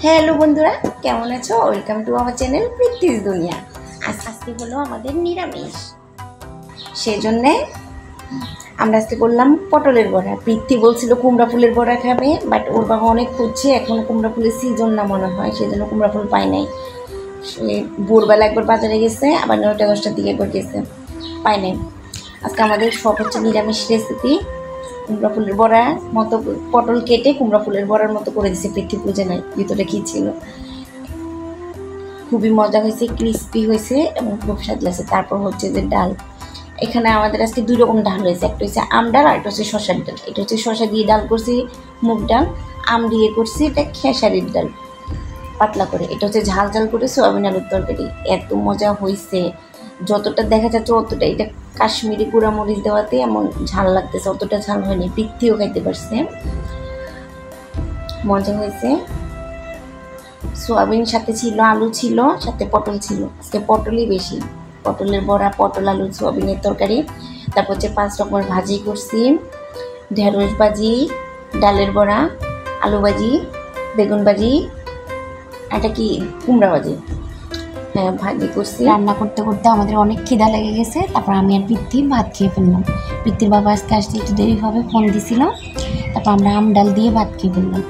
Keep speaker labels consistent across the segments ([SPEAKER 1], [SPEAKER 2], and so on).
[SPEAKER 1] Hello বন্ধুরা, কেমন আছো? ওয়েলকাম টু আমার চ্যানেল প্রীতিস দুনিয়া। আজকে হলো আমাদের নিরামিষ, সেজন্যে আমরা আজকে করলাম পটলের বড়া। প্রীতি বলছিল কুমড়া ফুলের বড়া খাবে, বাট ওর বাবা অনেক খুঁজছে, এখন কুমড়া ফুলের সিজন না মনে হয়, সেজন্য কুমড়া ফুল পায় নাই। সে ভোরবেলা একবার বাজারে গেছে, আবার 9টা-10টার দিকে একবার গেছে, পায় নাই। আজকে আমাদের সব হচ্ছে নিরামিষ রেসিপি। কুমড়া ফুলের বড়ার মতো পটল কেটে কুমড়া ফুলের বড়ার মতো করে দিছে, পৃথি বুঝে নাই ভিতরে কী ছিল। খুবই মজা হয়েছে, ক্রিস্পি হয়েছে এবং খুব স্বাদ লাগছে। তারপর হচ্ছে যে ডাল, এখানে আমাদের আজকে 2 রকম ডাল হয়েছে, একটা হচ্ছে আম ডাল আর একটা হচ্ছে শশার ডাল। এটা হচ্ছে শশা দিয়ে ডাল করছি, মুগ ডাল। আম দিয়ে করছি এটা খেসারির ডাল, পাতলা করে। এটা হচ্ছে ঝাল ঝাল করে সয়াবিন আলুর তরকারি। এত মজা হয়েছে, যতটা দেখা যাচ্ছে অতটা। এটা কাশ্মীরি গুঁড়ামরিচ দেওয়াতে এমন ঝাল লাগতেছে, অতটা ঝাল হয়নি। বৃত্তিও খাইতে পারছে, মজা হয়েছে। সোয়াবিন সাথে ছিল, আলু ছিল, সাথে পটল ছিল। আজকে পটলই বেশি, পটলের বড়া, পটল আলু সোয়াবিনের তরকারি। তারপর হচ্ছে 5 রকমের ভাজি করছি, ঢেঁড়স ভাজি, ডালের বড়া, আলু ভাজি, বেগুন ভাজি, এটা কি কুমড়া ভাজি, হ্যাঁ ভাজি করছি। রান্না করতে করতে আমাদের অনেক খিদা লেগে গেছে। তারপর আমি আর পৃথ্বী ভাত খেয়ে ফেললাম। পৃথ্বীর বাবা আজকে আসতে একটু দেরি হবে, ফোন দিছিল। তারপর আমরা আম ডাল দিয়ে ভাত খেয়ে ফেললাম।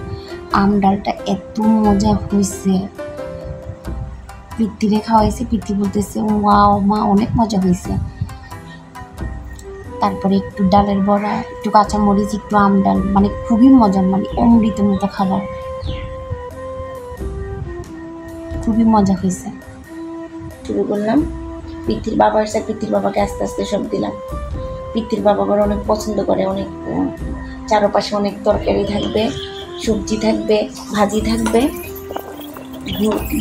[SPEAKER 1] আম ডালটা এত মজা হয়েছে, পৃথ্বীরে খাওয়াইছে। পৃথ্বী বলতেছে ওয়াও মা, অনেক মজা হয়েছে। তারপরে একটু ডালের বড়া, একটু কাঁচামরিচ, একটু আম ডাল, মানে খুবই মজা, মানে অমৃতের মতো খাবার, খুবই মজা হয়েছে। শুরু করলাম। পৃথ্বীর বাবা এসে, পৃথ্বীর বাবাকে আস্তে আস্তে সব দিলাম। পৃথ্বীর বাবা আবার অনেক পছন্দ করে, অনেক চারপাশে অনেক তরকারি থাকবে, সবজি থাকবে, ভাজি থাকবে,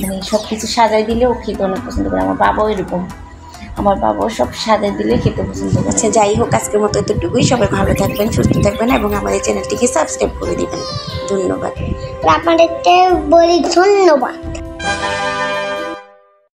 [SPEAKER 1] মানে সব কিছু সাজাই দিলে ও খেতে অনেক পছন্দ করে। আমার বাবাও এরকম, আমার বাবাও সব সাজাই দিলে খেতে পছন্দ করে। আচ্ছা যাই হোক, আজকের মতো এতটুকুই। সবাই ভালো থাকবেন, সুস্থ থাকবেন এবং আমাদের চ্যানেলটিকে সাবস্ক্রাইব করে দিবেন। ধন্যবাদ।
[SPEAKER 2] আপনাদেরকে বলি ধন্যবাদ।